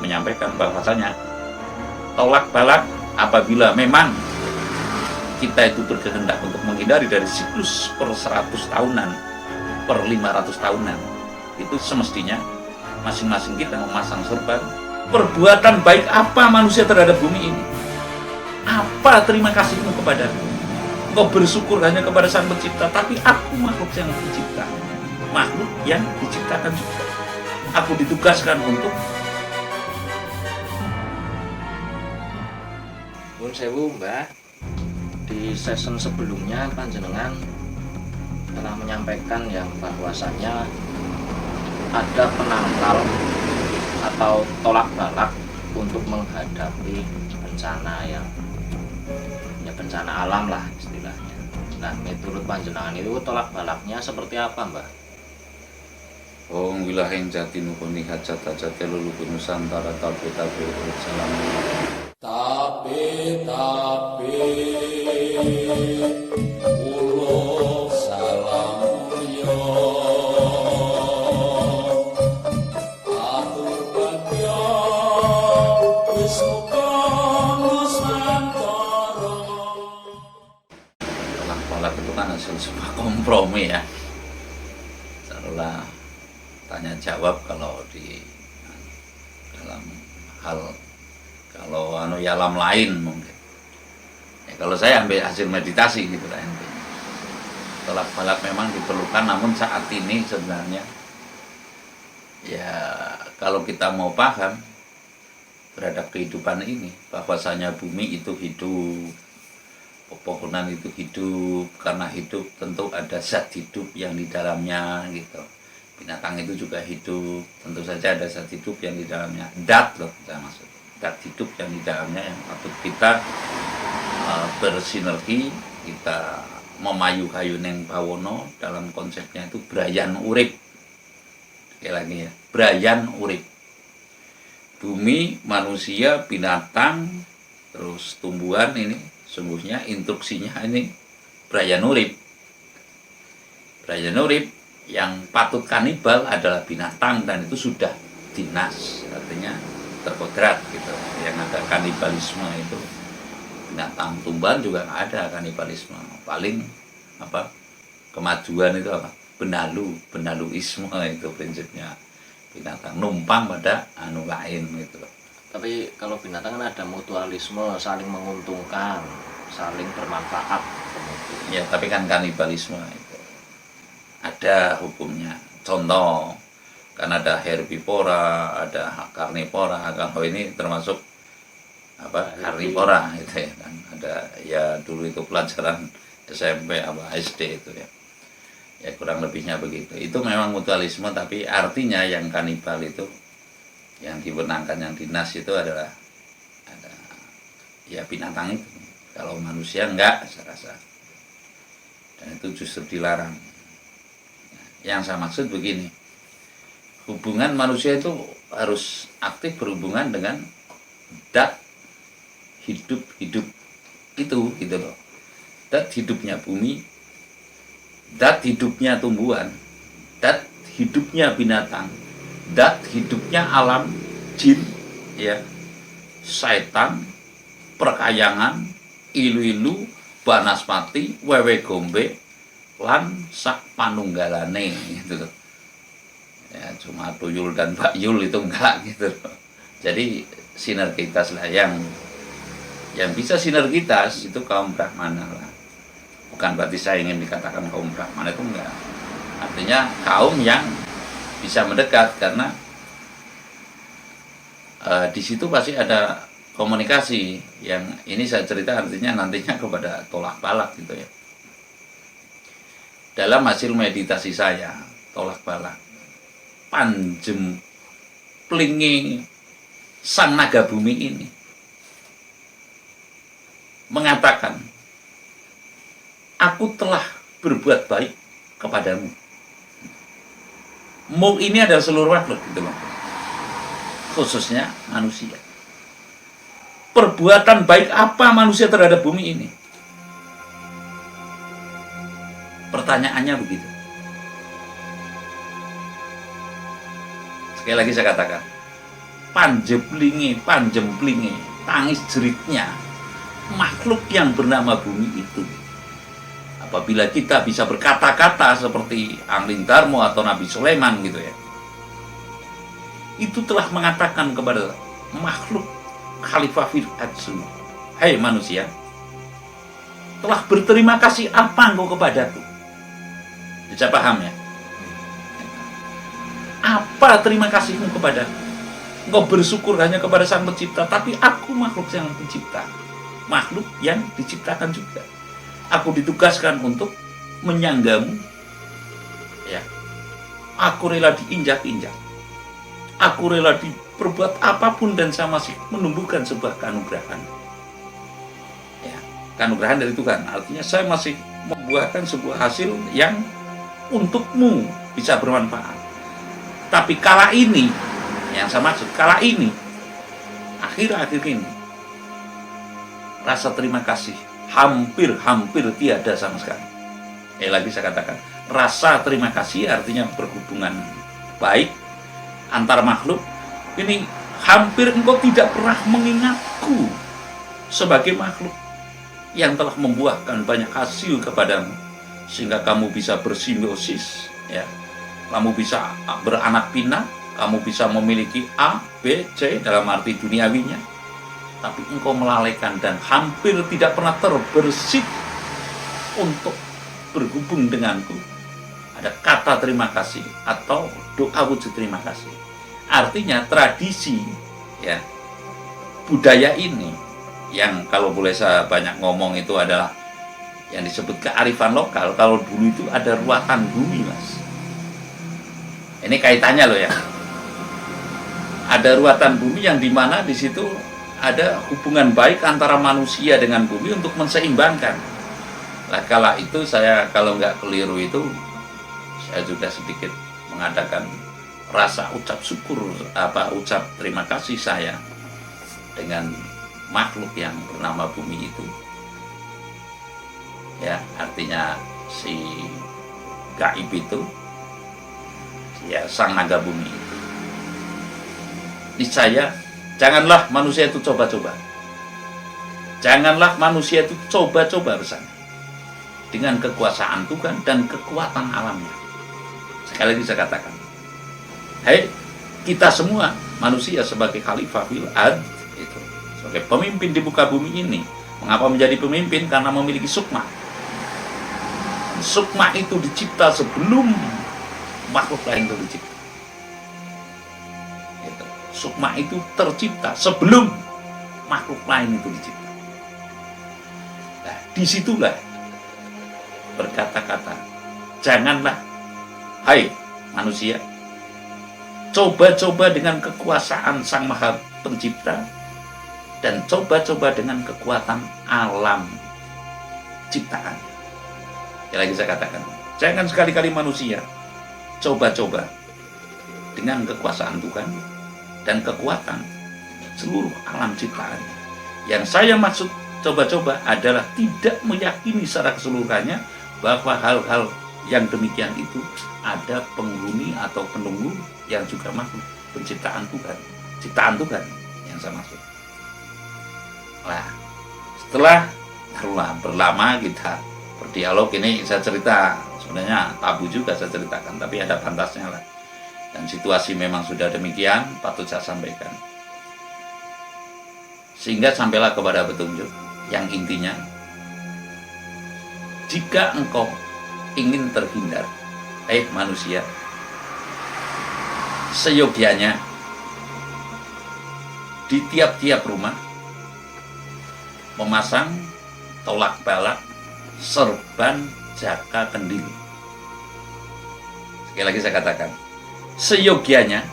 menyampaikan bahwasanya tolak balak apabila memang kita itu berkehendak untuk menghindari dari siklus per 100 tahunan, per 500 tahunan, itu semestinya masing-masing kita memasang sorban. Perbuatan baik apa manusia terhadap bumi ini? Apa terima kasihmu kepadaku? Engkau bersyukur hanya kepada Sang Pencipta, tapi aku makhluk yang dicipta, makhluk yang diciptakan juga. Aku ditugaskan untuk Pun sewu Mbah, di season sebelumnya panjenengan telah menyampaikan yang bahwasannya ada penangkal atau tolak balak untuk menghadapi bencana yang bencana alam lah istilahnya. Nah, menurut panjenengan itu tolak balaknya seperti apa, Mbah? Om wilaheng jati nukuni hajat-hajat luluku nusantara tabe-tabe salam. Tabe ulo salam yo atur bagya wis nusantara. Tolak balak itu kan hasil sebuah kompromi ya. Setelah tanya jawab kalau di dalam hal kalau ya alam lain mungkin ya, kalau saya ambil hasil meditasi gitu lah. Tolak balak memang diperlukan, namun saat ini sebenarnya ya kalau kita mau paham terhadap kehidupan ini, bahwasanya bumi itu hidup, pepohonan itu hidup, karena hidup tentu ada zat hidup yang di dalamnya gitu. Binatang itu juga hidup, tentu saja ada zat hidup yang di dalamnya. Dat loh saya maksud, dat hidup yang di dalamnya yang patut kita bersinergi, kita memayu-kayu neng bawono, dalam konsepnya itu brayan urip. Sekali lagi ya, brayan urip. Bumi, manusia, binatang, terus tumbuhan ini sungguhnya instruksinya ini brayan urip. Brayan urip. Yang patut kanibal adalah binatang, dan itu sudah dinas, artinya terkodrat gitu. Yang ada kanibalisme itu binatang, tumbuhan juga nggak ada kanibalisme. Paling apa kemajuan itu apa, benaluisme itu prinsipnya. Binatang numpang pada anu lain gitu. Tapi kalau binatang kan ada mutualisme, saling menguntungkan, saling bermanfaat. Ya tapi kan kanibalisme itu ada hukumnya. Contoh, kan ada herbivora, ada karnivora. Kalau ini termasuk apa, karnivora gitu ya kan. Ada ya dulu itu pelajaran SMP apa SD itu ya. Ya kurang lebihnya begitu. Itu memang mutualisme, tapi artinya yang kanibal itu, yang dibenangkan, yang dinas itu adalah ada ya binatang itu. Kalau manusia enggak, saya rasa. Dan itu justru dilarang. Yang saya maksud begini, hubungan manusia itu harus aktif berhubungan dengan dat hidup itu gitu loh. Dat hidupnya bumi, dat hidupnya tumbuhan, dat hidupnya binatang, dat hidupnya alam jin ya, setan, perkayangan, ilu-ilu, banaspati, wewe gombe, lan sak panunggalane gitu loh. Ya cuma tuyul dan bakyul itu enggak gitu loh. Jadi sinergitas lah yang bisa sinergitas itu kaum Brahmana lah. Bukan berarti saya ingin dikatakan kaum Brahmana itu enggak. Artinya kaum yang bisa mendekat, karena di situ pasti ada komunikasi. Yang ini saya cerita artinya nantinya kepada tolak balak gitu ya. Dalam hasil meditasi saya, tolak balak, panjem plingi sang naga bumi ini mengatakan, aku telah berbuat baik kepadamu. Mu ini adalah seluruh makhluk gitu loh, khususnya manusia. Perbuatan baik apa manusia terhadap bumi ini? Pertanyaannya begitu. Sekali lagi saya katakan, panjemplinge, tangis jeritnya makhluk yang bernama bumi itu. Apabila kita bisa berkata-kata seperti Angling Darmo atau Nabi Sulaiman gitu ya, itu telah mengatakan kepada makhluk Khalifah fil Adzu, hai manusia, telah berterima kasih apa engkau kepadaku? Bisa paham ya? Apa terima kasihmu kepadaku? Engkau bersyukur hanya kepada Sang Pencipta, tapi aku makhluk yang pencipta, makhluk yang diciptakan juga. Aku ditugaskan untuk menyanggamu, ya. Aku rela diinjak-injak, aku rela diperbuat apapun, dan saya masih menumbuhkan sebuah kanugrahan, ya, kanugrahan dari Tuhan. Artinya saya masih membuahkan sebuah hasil yang untukmu bisa bermanfaat. Tapi kala ini, yang saya maksud, kala ini, akhir-akhir ini, rasa terima kasih hampir tiada sama sekali. Lagi saya katakan, rasa terima kasih artinya berhubungan baik antar makhluk. Ini hampir engkau tidak pernah mengingatku sebagai makhluk yang telah membuahkan banyak hasil kepadamu, sehingga kamu bisa bersimbiosis, ya. Kamu bisa beranak pinak, kamu bisa memiliki A, B, C dalam arti duniawinya. Tapi engkau melalaikan dan hampir tidak pernah terbersit untuk berhubung denganku. Ada kata terima kasih atau doa wujud terima kasih. Artinya tradisi, ya, budaya ini yang kalau boleh saya banyak ngomong itu adalah yang disebut kearifan lokal. Kalau dulu itu ada ruatan bumi, Mas. Ini kaitannya loh ya. Ada ruatan bumi yang dimana di situ ada hubungan baik antara manusia dengan bumi untuk menseimbangkan. Nah, kala itu saya kalau nggak keliru itu, saya juga sedikit mengadakan rasa ucap syukur, ucap terima kasih saya dengan makhluk yang bernama bumi itu. Ya, artinya si gaib itu, ya, sang naga bumi itu. Niscaya janganlah manusia itu coba-coba. Janganlah manusia itu coba-coba bersama dengan kekuasaan Tuhan dan kekuatan alamnya. Sekali lagi saya katakan, hei, kita semua manusia sebagai khalifah fil ard itu, sebagai pemimpin di muka bumi ini. Mengapa menjadi pemimpin? Karena memiliki sukma. Sukma itu dicipta sebelum makhluk lain itu dicipta. Sukma itu tercipta sebelum makhluk lain itu dicipta. Nah, disitulah berkata-kata, janganlah, hai manusia, coba-coba dengan kekuasaan Sang Maha Pencipta dan coba-coba dengan kekuatan alam ciptaan. Ya, lagi saya katakan, jangan sekali-kali manusia coba-coba dengan kekuasaan Tuhan dan kekuatan seluruh alam ciptaan. Yang saya maksud coba-coba adalah tidak meyakini secara keseluruhannya bahwa hal-hal yang demikian itu ada penghuni atau penunggu yang juga makhluk penciptaan Tuhan, ciptaan Tuhan yang saya maksud. Nah, setelah berlama kita berdialog ini, saya cerita, sebenarnya tabu juga saya ceritakan, tapi ada pantasnya lah. Dan situasi memang sudah demikian, patut saya sampaikan. Sehingga sampailah kepada petunjuk yang intinya, jika engkau ingin terhindar, manusia, seyogianya di tiap-tiap rumah memasang tolak balak serban jaka kendil. Sekali lagi saya katakan, seyogianya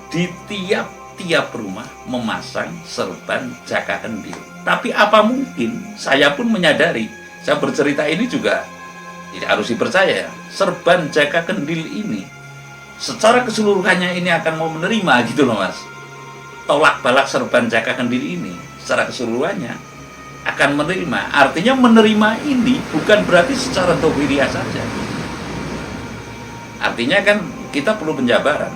di tiap-tiap rumah memasang serban jaka kendil. Tapi apa mungkin saya pun menyadari, saya bercerita ini juga tidak harus dipercaya, serban jaka kendil ini secara keseluruhannya ini akan mau menerima gitu loh, Mas. Tolak balak serban jaka kendil ini secara keseluruhannya akan menerima. Artinya menerima ini bukan berarti secara dohiriah saja. Artinya kan kita perlu penjabaran.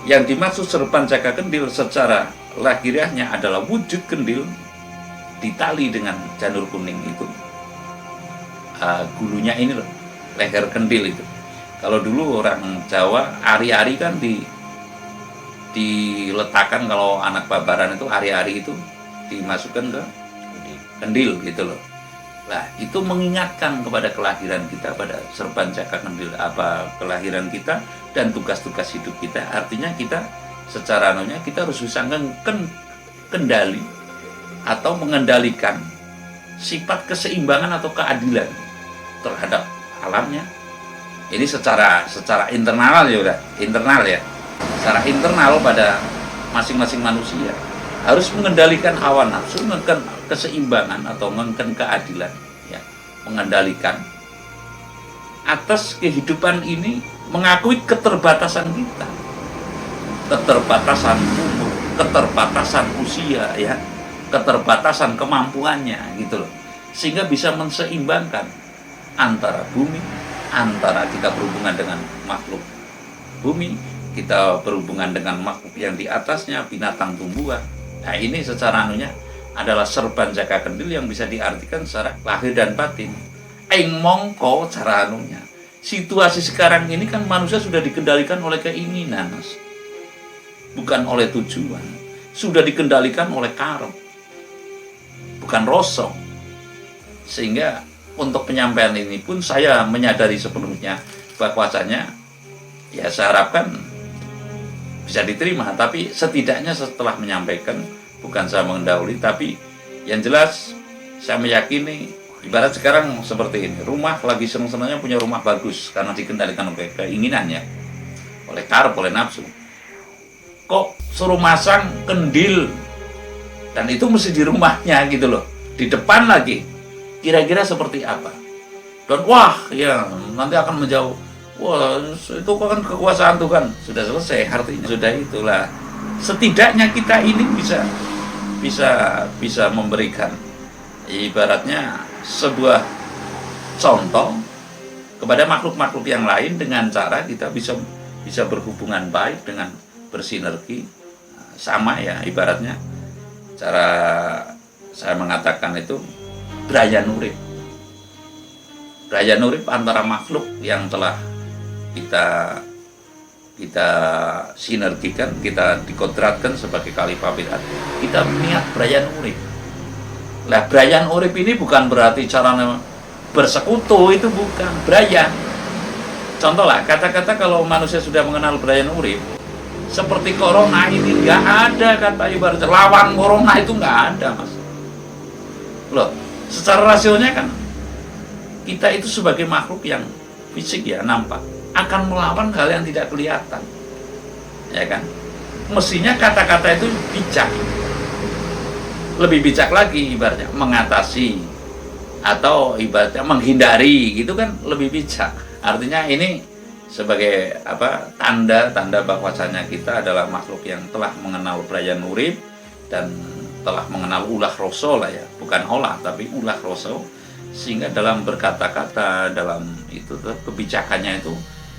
Yang dimaksud serban jaga kendil secara lahiriahnya adalah wujud kendil ditali dengan janur kuning itu. Gulunya ini loh, leher kendil itu. Kalau dulu orang Jawa ari-ari kan diletakkan, kalau anak babaran itu ari-ari itu dimasukkan ke kendil gitu loh. Nah, itu mengingatkan kepada kelahiran kita, pada serban jaga kendil, apa kelahiran kita dan tugas-tugas hidup kita. Artinya kita secara anunya kita harus bisa kendali atau mengendalikan sifat keseimbangan atau keadilan terhadap alamnya. Ini secara internal ya, udah internal ya. Secara internal pada masing-masing manusia harus mengendalikan hawa nafsu, mengendalikan keseimbangan atau mengendalikan keadilan, ya, mengendalikan atas kehidupan ini, mengakui keterbatasan kita, keterbatasan umur, keterbatasan usia, ya, keterbatasan kemampuannya, gitu loh, sehingga bisa menseimbangkan antara bumi, antara kita berhubungan dengan makhluk bumi, kita berhubungan dengan makhluk yang di atasnya, binatang, tumbuhan. Nah, ini secara anunya adalah serban jaga kendil yang bisa diartikan secara lahir dan batin. Aing mongko cara anunya. Situasi sekarang ini kan manusia sudah dikendalikan oleh keinginan, Mas. Bukan oleh tujuan. Sudah dikendalikan oleh karep. Bukan rosok. Sehingga untuk penyampaian ini pun saya menyadari sepenuhnya bahwasanya ya saya harapkan bisa diterima, tapi setidaknya setelah menyampaikan, bukan saya mendahului, tapi yang jelas saya meyakini, ibarat sekarang seperti ini, rumah lagi senang-senangnya punya rumah bagus karena dikendalikan oleh keinginannya, oleh karep, oleh nafsu. Kok suruh masang kendil dan itu mesti di rumahnya gitu loh, di depan lagi, kira-kira seperti apa? Dan wah ya nanti akan menjauh. Wah, itu kan kekuasaan Tuhan. Sudah selesai, artinya sudah itulah. Setidaknya kita ini bisa memberikan ibaratnya sebuah contoh kepada makhluk-makhluk yang lain dengan cara kita bisa berhubungan baik dengan bersinergi. Sama ya, ibaratnya cara saya mengatakan itu braya nurip. Braya nurip antara makhluk yang telah kita sinergikan, kita dikodratkan sebagai khalifah bid'ah. Kita niat brayan urip. Lah brayan urip ini bukan berarti cara bersekutu, itu bukan brayan. Contoh lah, kata-kata kalau manusia sudah mengenal brayan urip, seperti corona ini nggak ada kata ibarat lawan corona itu nggak ada, Mas. Loh, secara rasionalnya kan kita itu sebagai makhluk yang fisik ya nampak akan melawan hal yang tidak kelihatan, ya kan? Mestinya kata-kata itu bijak, lebih bijak lagi ibaratnya mengatasi atau ibaratnya menghindari, gitu kan lebih bijak. Artinya ini sebagai apa, tanda bahwasanya kita adalah makhluk yang telah mengenal braya nurip dan telah mengenal ulah rasa lah ya, bukan olah tapi ulah rasa, sehingga dalam berkata-kata, dalam itu kebijakannya itu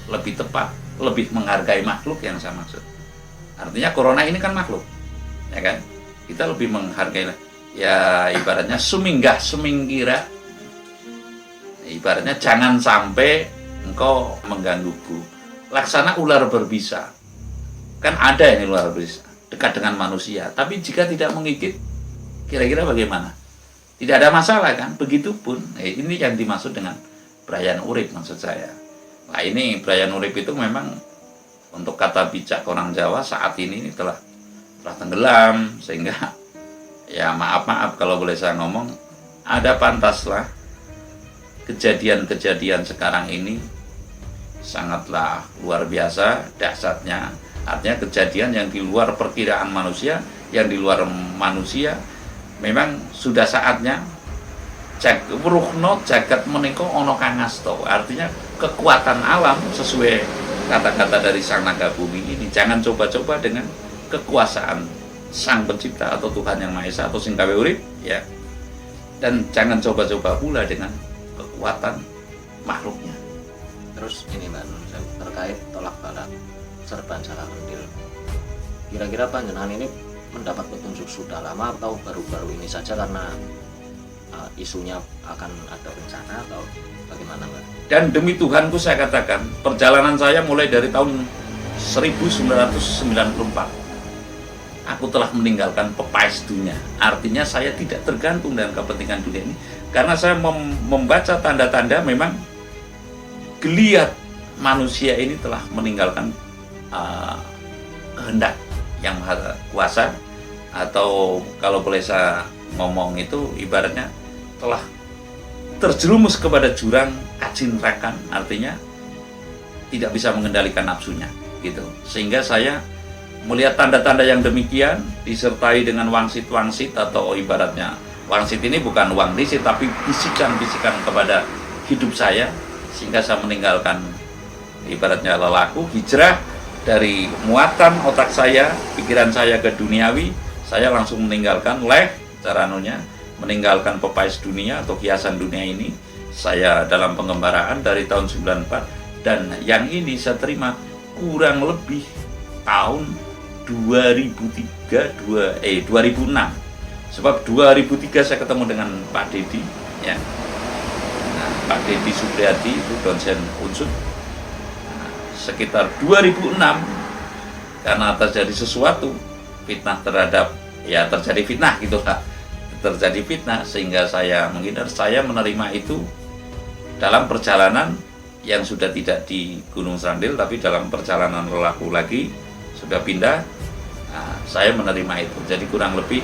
lebih tepat, lebih menghargai makhluk yang saya maksud. Artinya corona ini kan makhluk, ya kan? Kita lebih menghargai, ya ibaratnya sumingkira, ibaratnya jangan sampai engkau menggangguku. Laksana ular berbisa, kan ada ini ular berbisa dekat dengan manusia, tapi jika tidak menggigit, kira-kira bagaimana? Tidak ada masalah kan? Begitupun, ini yang dimaksud dengan brayan urip maksud saya. Nah ini brayan urip itu memang untuk kata bijak orang Jawa saat ini telah tenggelam, sehingga ya maaf kalau boleh saya ngomong, ada pantaslah kejadian-kejadian sekarang ini sangatlah luar biasa dahsyatnya. Artinya kejadian yang di luar perkiraan manusia, yang di luar manusia, memang sudah saatnya ruhno jagat menika ana kang ngasta. Artinya kekuatan alam sesuai kata-kata dari sang naga bumi ini, jangan coba-coba dengan kekuasaan sang pencipta atau Tuhan yang Maha Esa atau sing gawe urip ya. Dan jangan coba-coba pula dengan kekuatan makhluknya. Terus ini Mbak Nun, terkait tolak balak serban jaga kendil, kira-kira panjenengan ini mendapat petunjuk sudah lama atau baru-baru ini saja karena isunya akan ada bencana atau bagaimana, Mbak? Dan demi Tuhanku saya katakan, perjalanan saya mulai dari tahun 1994. Aku telah meninggalkan pepais dunia. Artinya saya tidak tergantung dengan kepentingan dunia ini, karena saya membaca tanda-tanda memang geliat manusia ini telah meninggalkan kehendak yang maha kuasa, atau kalau boleh saya ngomong itu ibaratnya telah terjerumus kepada jurang acinrakan, artinya tidak bisa mengendalikan nafsunya gitu. Sehingga saya melihat tanda-tanda yang demikian disertai dengan wangsit-wangsit, atau ibaratnya wangsit ini bukan wang disit tapi bisikan-bisikan kepada hidup saya, sehingga saya meninggalkan ibaratnya lelaku, hijrah dari muatan otak saya, pikiran saya ke duniawi. Saya langsung meninggalkan meninggalkan pepais dunia atau hiasan dunia ini. Saya dalam pengembaraan dari tahun 94, dan yang ini saya terima kurang lebih tahun 2006. Sebab 2003 saya ketemu dengan Pak Dedi, ya. Nah, Pak Dedi Supriyadi itu dosen Unsud. Nah, sekitar 2006 karena terjadi sesuatu fitnah terhadap, ya terjadi fitnah gitulah. Terjadi fitnah sehingga saya menghindar. Saya menerima itu dalam perjalanan yang sudah tidak di Gunung Srandil, tapi dalam perjalanan lelaku lagi, sudah pindah. Nah, saya menerima itu. Jadi kurang lebih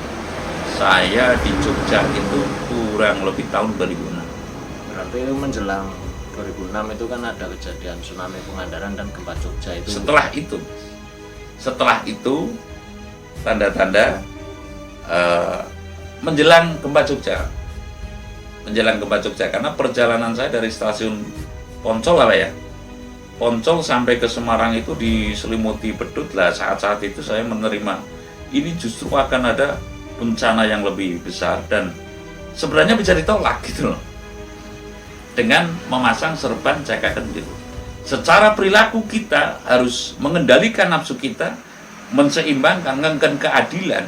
saya di Jogja itu kurang lebih tahun 2006. Berarti menjelang 2006 itu kan ada kejadian tsunami Pangandaran dan gempa Jogja itu. Setelah itu tanda-tanda menjelang gempa Jogja, karena perjalanan saya dari stasiun Poncol Poncol sampai ke Semarang itu diselimuti bedut lah. Saat-saat itu saya menerima ini justru akan ada bencana yang lebih besar, dan sebenarnya bisa ditolak gitu loh dengan memasang serban jaga kendil. Secara perilaku kita harus mengendalikan nafsu kita, menseimbangkan, ngengken keadilan,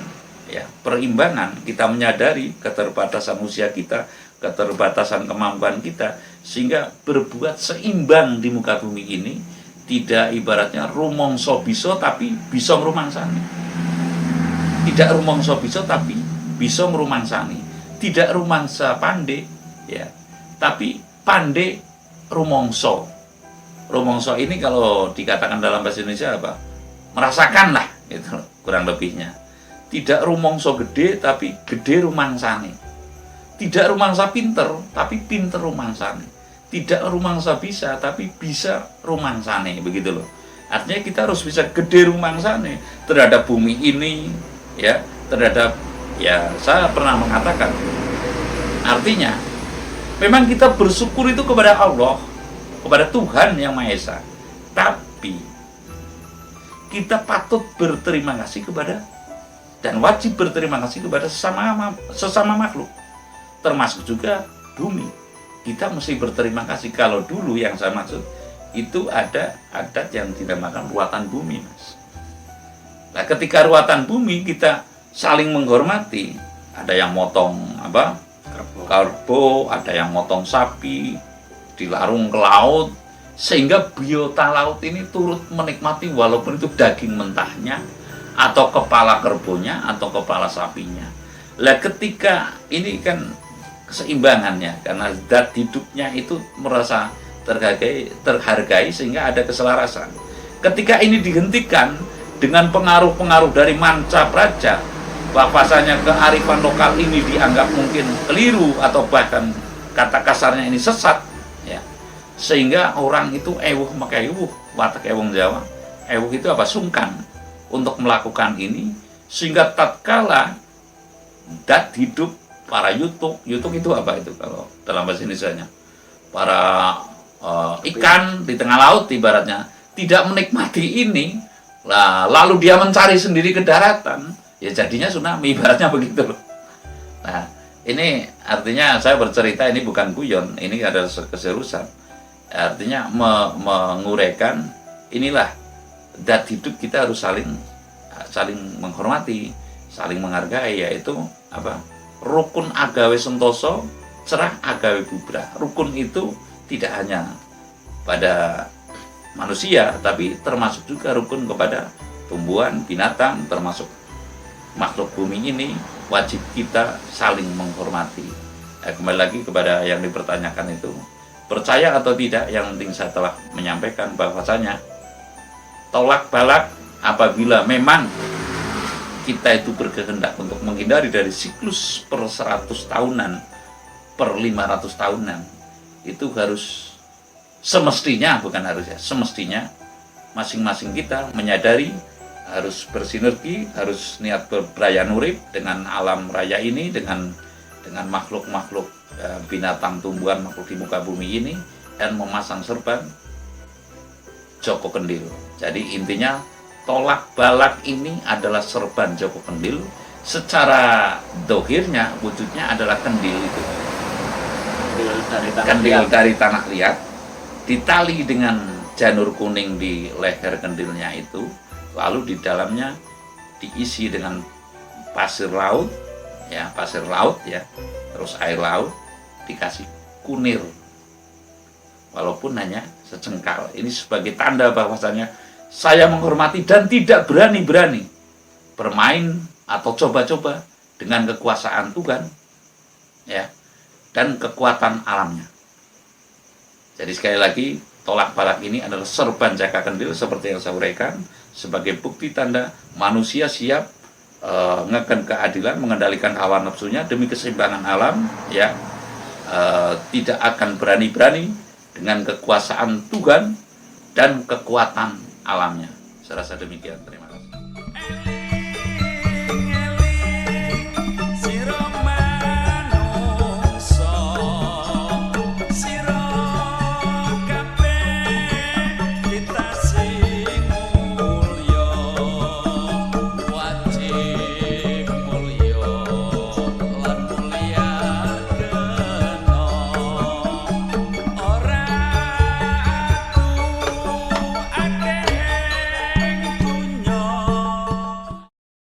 ya, perimbangan. Kita menyadari keterbatasan usia kita, keterbatasan kemampuan kita, sehingga berbuat seimbang di muka bumi ini. Tidak ibaratnya rumongso bisa tapi bisa ngrumangsani. Tidak rumongso bisa tapi bisa ngrumangsani. Tidak rumangsa pandai, ya, tapi pandai rumongso. Rumongso ini kalau dikatakan dalam bahasa Indonesia apa? Merasakan lah, gitu kurang lebihnya. Tidak rumongso gede tapi gede rumangsane. Tidak rumangsa pinter tapi pinter rumangsane. Tidak rumangsa bisa tapi bisa rumangsane, begitu loh. Artinya kita harus bisa gede rumangsane terhadap bumi ini, ya, terhadap, ya, saya pernah mengatakan, artinya memang kita bersyukur itu kepada Allah, kepada Tuhan Yang Maha Esa, tapi kita patut berterima kasih kepada dan wajib berterima kasih kepada sesama makhluk, termasuk juga bumi. Kita mesti berterima kasih. Kalau dulu yang saya maksud itu ada adat yang dinamakan ruatan bumi, Mas. Nah, ketika ruatan bumi kita saling menghormati, ada yang motong karbo, ada yang motong sapi, dilarung ke laut, sehingga biota laut ini turut menikmati walaupun itu daging mentahnya, atau kepala kerbonya, atau kepala sapinya. Lah, ketika ini kan keseimbangannya, karena zat hidupnya itu merasa terhargai sehingga ada keselarasan. Ketika ini dihentikan dengan pengaruh-pengaruh dari manca praja, bahwasanya kearifan lokal ini dianggap mungkin keliru atau bahkan kata kasarnya ini sesat, ya, sehingga orang itu ewuh makewuh, watak ewong Jawa, ewuh itu apa, sungkan untuk melakukan ini, sehingga tatkala zat hidup para yutuk itu apa itu kalau dalam bahasa Indonesianya, para ikan di tengah laut ibaratnya tidak menikmati ini, lalu dia mencari sendiri ke daratan, ya jadinya tsunami ibaratnya begitu. Nah, ini artinya saya bercerita ini bukan guyon, ini adalah keseriusan. Artinya menguraikan inilah zat hidup kita harus saling menghormati, saling menghargai, yaitu apa? Rukun agawe sentoso, cerah agawe bubrah. Rukun itu tidak hanya pada manusia, tapi termasuk juga rukun kepada tumbuhan, binatang, termasuk makhluk bumi ini. Wajib kita saling menghormati. Kembali lagi kepada yang dipertanyakan itu, percaya atau tidak, yang penting saya telah menyampaikan bahwasanya tolak balak apabila memang kita itu berkehendak untuk menghindari dari siklus per 100 tahunan, per 500 tahunan, itu harus semestinya, bukan harus ya, semestinya masing-masing kita menyadari harus bersinergi, harus niat berberaya nurib dengan alam raya ini, dengan makhluk-makhluk binatang, tumbuhan, makhluk di muka bumi ini, dan memasang serban Joko Kendil. Jadi intinya tolak balak ini adalah serban Joko Kendil. Secara dohirnya, wujudnya adalah kendil itu. Kendil dari tanah liat, ditali dengan janur kuning di leher kendilnya itu, lalu di dalamnya diisi dengan pasir laut ya, terus air laut, dikasih kunir walaupun hanya secengkal. Ini sebagai tanda bahwasanya saya menghormati dan tidak berani-berani bermain atau coba-coba dengan kekuasaan Tuhan ya, dan kekuatan alamnya. Jadi sekali lagi, tolak balak ini adalah serban Jaka Kendil seperti yang saya uraikan, sebagai bukti tanda manusia siap ngeken keadilan, mengendalikan hawa nafsunya demi keseimbangan alam ya, tidak akan berani-berani dengan kekuasaan Tuhan dan kekuatan alamnya. Saya rasa demikian. Terima kasih.